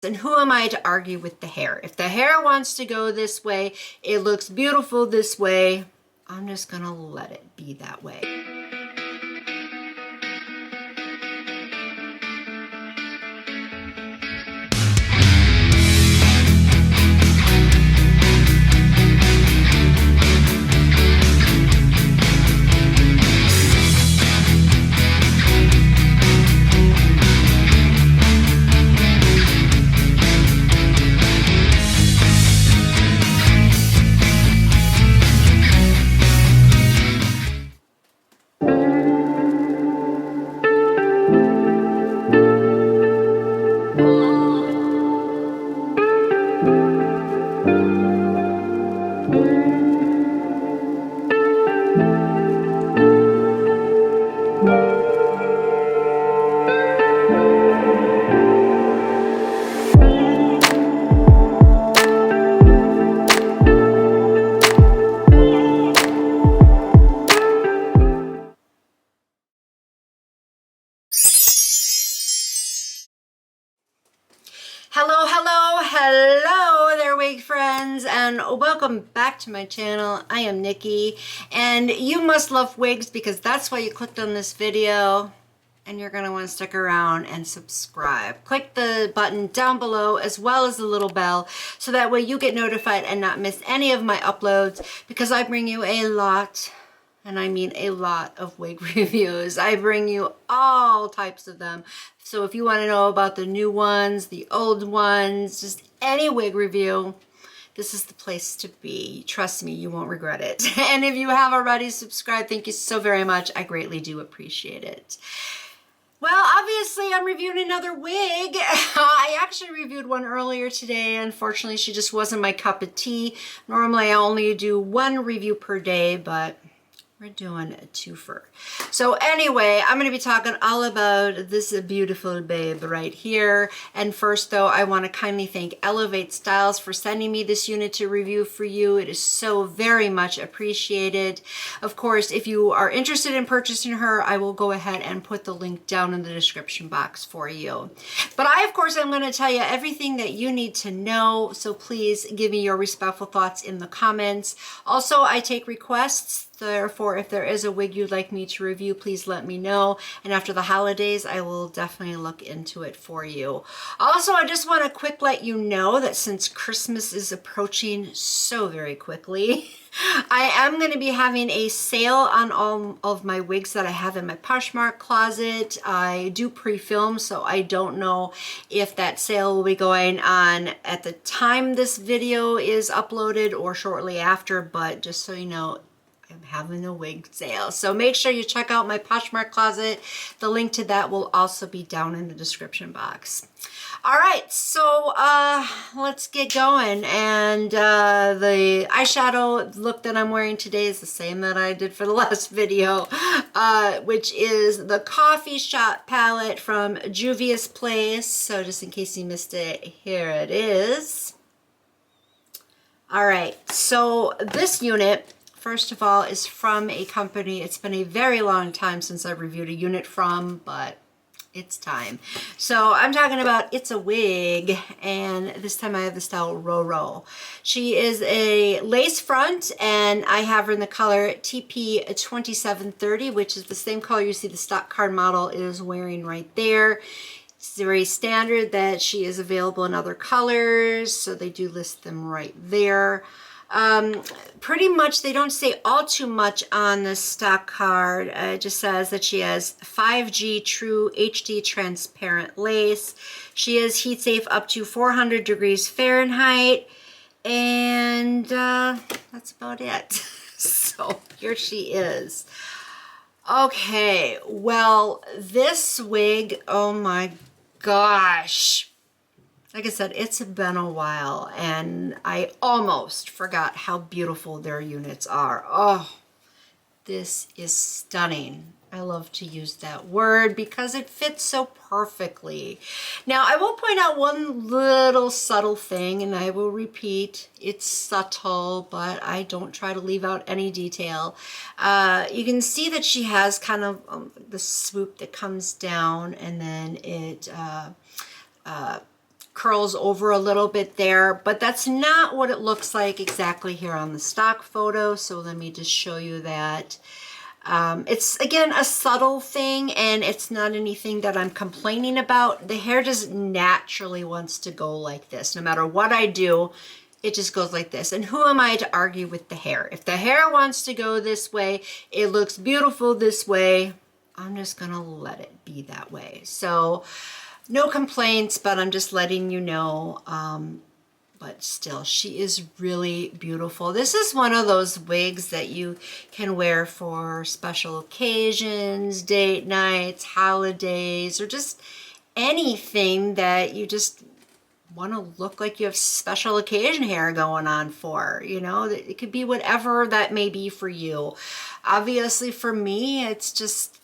And who am I to argue with the hair? If the hair wants to go this way, it looks beautiful this way, I'm just gonna let it be that way. Hello there, wig friends, and welcome back to my channel. I am Nikki, and you must love wigs because that's why you clicked on this video, and you're gonna want to stick around and subscribe. Click the button down below as well as the little bell so that way you get notified and not miss any of my uploads, because I bring you a lot, and I mean a lot, of wig reviews. I bring you all types of them. So if you want to know about the new ones, the old ones, just any wig review, this is the place to be. Trust me, you won't regret it. And if you have already subscribed, thank you so very much. I greatly do appreciate it. Well, obviously I'm reviewing another wig. I actually reviewed one earlier today. Unfortunately, she just wasn't my cup of tea. Normally I only do one review per day, but we're doing a twofer. So anyway, I'm going to be talking all about this beautiful babe right here. And first though, I want to kindly thank Elevate Styles for sending me this unit to review for you. It is so very much appreciated. Of course, if you are interested in purchasing her, I will go ahead and put the link down in the description box for you. But I, of course, I'm going to tell you everything that you need to know. So please give me your respectful thoughts in the comments. Also, I take requests. Therefore, if there is a wig you'd like me to review, please let me know. And after the holidays, I will definitely look into it for you. Also, I just want to quick let you know that since Christmas is approaching so very quickly, I am going to be having a sale on all of my wigs that I have in my Poshmark closet. I do pre-film, so I don't know if that sale will be going on at the time this video is uploaded or shortly after, but just so you know, I'm having a wig sale. So make sure you check out my Poshmark closet. The link to that will also be down in the description box. All right, so let's get going. And the eyeshadow look that I'm wearing today is the same that I did for the last video, which is the Coffee Shop palette from Juvia's Place. So just in case you missed it, here it is. All right, so this unit, first of all, is from a company. It's been a very long time since I've reviewed a unit from, but it's time. So I'm talking about It's a Wig, and this time I have the style Roro. She is a lace front, and I have her in the color TP2730, which is the same color you see the stock card model is wearing right there. It's very standard that she is available in other colors, so they do list them right there. Pretty much they don't say all too much on the stock card. It just says that she has 5G true HD transparent lace. She is heat safe up to 400 degrees Fahrenheit, and that's about it. So here she is. Okay, well, this wig, oh my gosh. Like I said, it's been a while, and I almost forgot how beautiful their units are. Oh, this is stunning. I love to use that word because it fits so perfectly. Now, I will point out one little subtle thing, and I will repeat, it's subtle, but I don't try to leave out any detail. You can see that she has kind of the swoop that comes down, and then it curls over a little bit there, but that's not what it looks like exactly here on the stock photo. So let me just show you that. It's again a subtle thing, and it's not anything that I'm complaining about. The hair just naturally wants to go like this. No matter what I do, it just goes like this. And who am I to argue with the hair? If the hair wants to go this way, it looks beautiful this way, I'm just gonna let it be that way. So no complaints, but I'm just letting you know. But still, she is really beautiful. This is one of those wigs that you can wear for special occasions, date nights, holidays, or just anything that you just want to look like you have special occasion hair going on for. You know, it could be whatever that may be for you. Obviously for me, it's just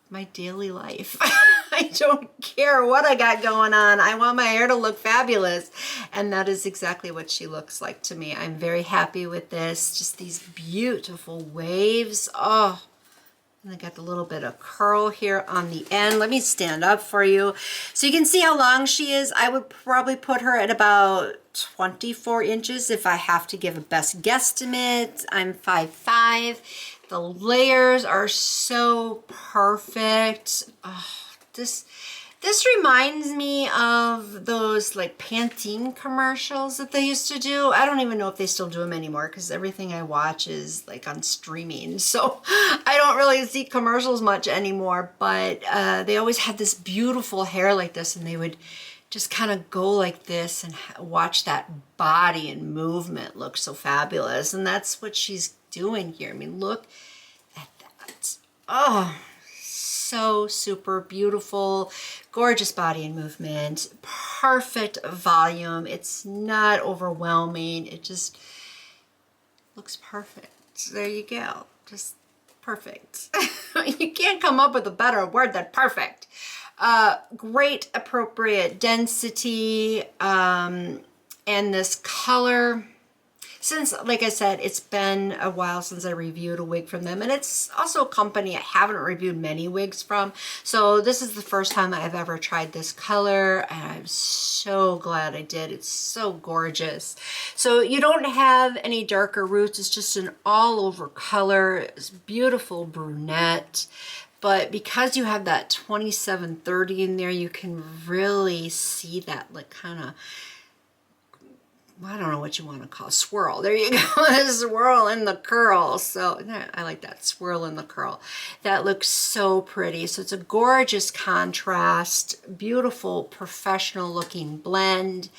my daily life. I don't care what I got going on. I want my hair to look fabulous. And that is exactly what she looks like to me. I'm very happy with this. Just these beautiful waves. Oh, and I got the little bit of curl here on the end. Let me stand up for you so you can see how long she is. I would probably put her at about 24 inches if I have to give a best guesstimate. I'm 5'5". The layers are so perfect. Oh, this reminds me of those like Pantene commercials that they used to do. I don't even know if they still do them anymore because everything I watch is like on streaming. So I don't really see commercials much anymore, but they always had this beautiful hair like this, and they would just kind of go like this and watch that body and movement look so fabulous. And that's what she's doing here. I mean, look at that. Oh, so super beautiful, gorgeous body and movement, perfect volume. It's not overwhelming. It just looks perfect. So there you go. Just perfect. You can't come up with a better word than perfect. Great appropriate density, and this color. Since, like I said, it's been a while since I reviewed a wig from them, and it's also a company I haven't reviewed many wigs from. So this is the first time I've ever tried this color, and I'm so glad I did. It's so gorgeous. So you don't have any darker roots. It's just an all over color. It's beautiful brunette. But because you have that 2730 in there, you can really see that like kind of, I don't know what you want to call it, swirl. There you go, swirl in the curl. So I like that, swirl in the curl. That looks so pretty. So it's a gorgeous contrast, beautiful, professional looking blend.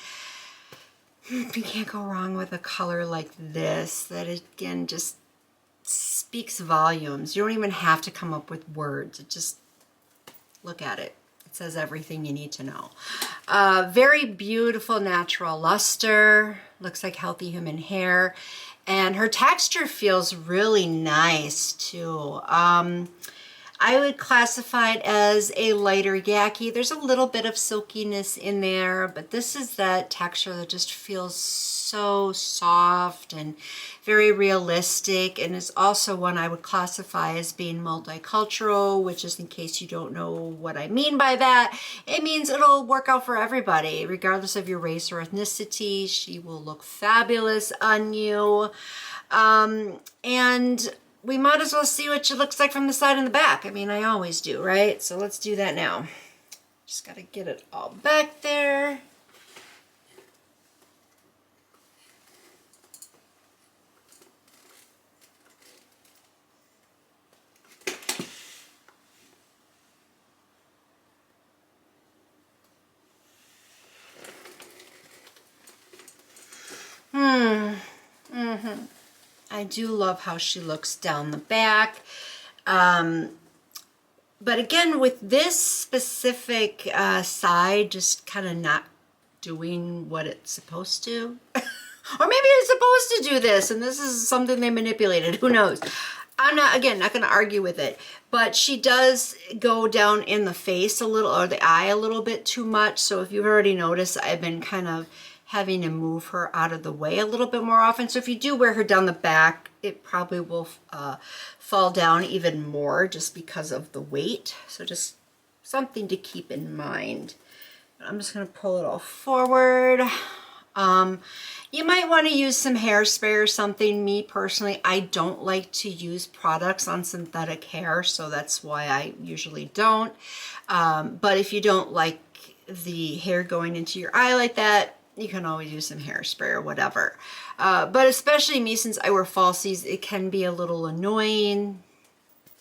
You can't go wrong with a color like this. That again just speaks volumes. You don't even have to come up with words. It just, look at it. It says everything you need to know. Very beautiful natural luster. Looks like healthy human hair. And her texture feels really nice too. I would classify it as a lighter yaki. There's a little bit of silkiness in there, but this is that texture that just feels so soft and very realistic, and is also one I would classify as being multicultural, which is, in case you don't know what I mean by that, it means it'll work out for everybody, regardless of your race or ethnicity. She will look fabulous on you. And we might as well see what she looks like from the side and the back. I mean, I always do, right? So let's do that now. Just gotta get it all back there. I do love how she looks down the back. But again, with this specific side just kind of not doing what it's supposed to. Or maybe it's supposed to do this, and this is something they manipulated. Who knows? I'm not, again, not going to argue with it. But she does go down in the face a little, or the eye a little bit too much. So if you've already noticed, I've been kind of having to move her out of the way a little bit more often. So if you do wear her down the back, it probably will fall down even more just because of the weight. So just something to keep in mind. I'm just going to pull it all forward. You might want to use some hairspray or something. Me personally, I don't like to use products on synthetic hair, so that's why I usually don't. But if you don't like the hair going into your eye like that, you can always use some hairspray or whatever. But especially me, since I wear falsies, it can be a little annoying.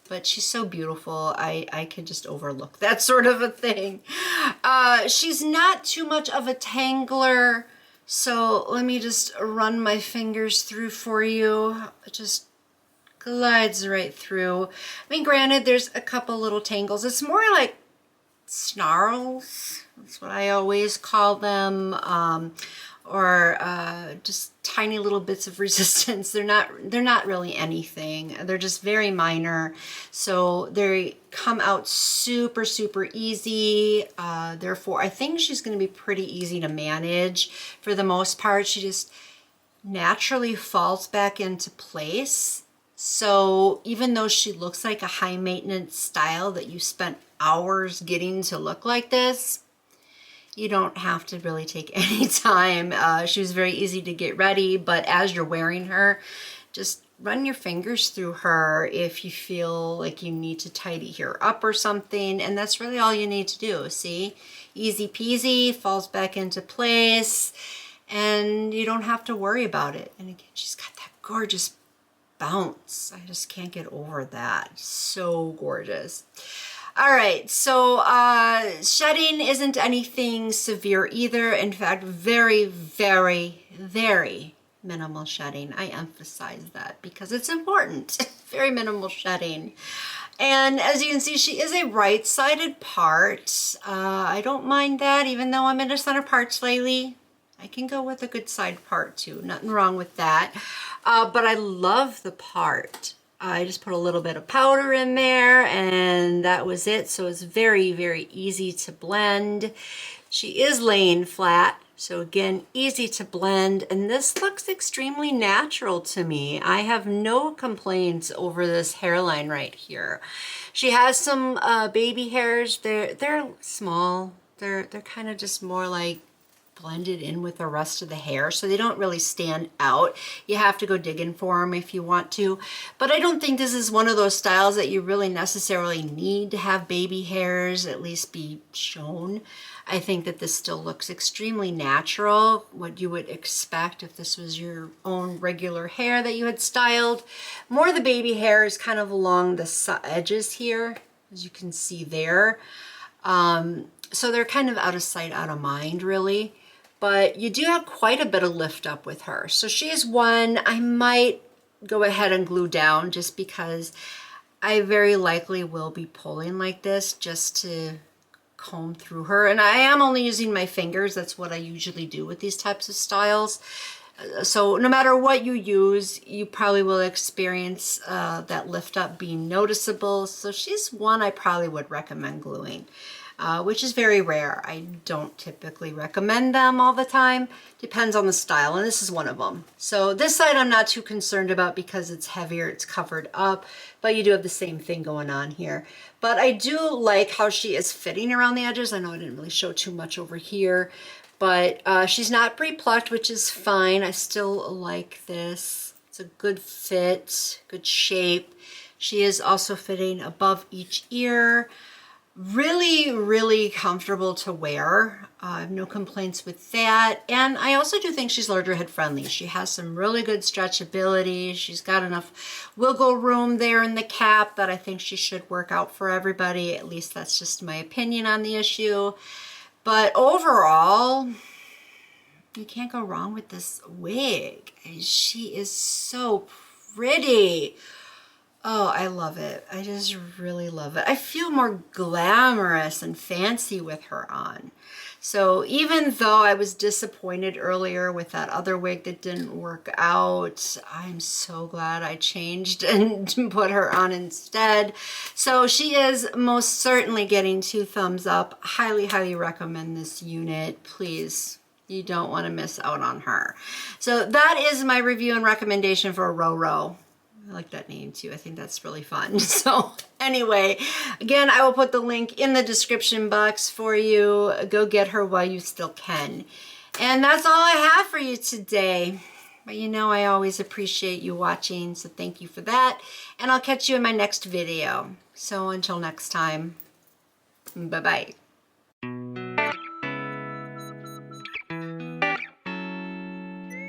But she's so beautiful, I can just overlook that sort of a thing. She's not too much of a tangler, so let me just run my fingers through for you. It just glides right through. I mean, granted, there's a couple little tangles. It's more like snarls, that's what I always call them, or just tiny little bits of resistance. They're not really anything. They're just very minor. So they come out super, super easy. Therefore, I think she's going to be pretty easy to manage for the most part. She just naturally falls back into place. So even though she looks like a high maintenance style that you spent hours getting to look like this, you don't have to really take any time. She was very easy to get ready, but as you're wearing her, just run your fingers through her if you feel like you need to tidy her up or something, and that's really all you need to do. See? Easy peasy, falls back into place, and you don't have to worry about it. And again, she's got that gorgeous bounce. I just can't get over that. So gorgeous. All right, so shedding isn't anything severe either. In fact, very, very, very minimal shedding. I emphasize that because it's important. Very minimal shedding. And as you can see, she is a right-sided part. I don't mind that, even though I'm into center parts lately. I can go with a good side part too. Nothing wrong with that. But I love the part. I just put a little bit of powder in there and that was it. So it's very, very easy to blend. She is laying flat. So again, easy to blend. And this looks extremely natural to me. I have no complaints over this hairline right here. She has some baby hairs. They're small. They're kind of just more like blended in with the rest of the hair, so they don't really stand out. You have to go digging for them if you want to, but I don't think this is one of those styles that you really necessarily need to have baby hairs at least be shown. I think that this still looks extremely natural, what you would expect if this was your own regular hair that you had styled. More of the baby hair is kind of along the edges here, as you can see there. So they're kind of out of sight, out of mind, really. But you do have quite a bit of lift up with her. So she is one I might go ahead and glue down just because I very likely will be pulling like this just to comb through her. And I am only using my fingers. That's what I usually do with these types of styles. So no matter what you use, you probably will experience that lift up being noticeable. So she's one I probably would recommend gluing. Which is very rare. I don't typically recommend them all the time. Depends on the style, and this is one of them. So this side I'm not too concerned about because it's heavier, it's covered up, but you do have the same thing going on here. But I do like how she is fitting around the edges. I know I didn't really show too much over here, but she's not pre-plucked, which is fine. I still like this. It's a good fit, good shape. She is also fitting above each ear. Really, really comfortable to wear. I have no complaints with that. And I also do think she's larger head friendly. She has some really good stretchability. She's got enough wiggle room there in the cap that I think she should work out for everybody. At least that's just my opinion on the issue. But overall, you can't go wrong with this wig. She is so pretty. Oh, I love it. I just really love it. I feel more glamorous and fancy with her on. So even though I was disappointed earlier with that other wig that didn't work out, I'm so glad I changed and put her on instead. So she is most certainly getting 2 thumbs up. Highly, highly recommend this unit. Please, you don't want to miss out on her. So that is my review and recommendation for Roro. I like that name too. I think that's really fun. So anyway, again, I will put the link in the description box for you. Go get her while you still can. And that's all I have for you today. But you know, I always appreciate you watching, so thank you for that. And I'll catch you in my next video. So until next time, bye-bye.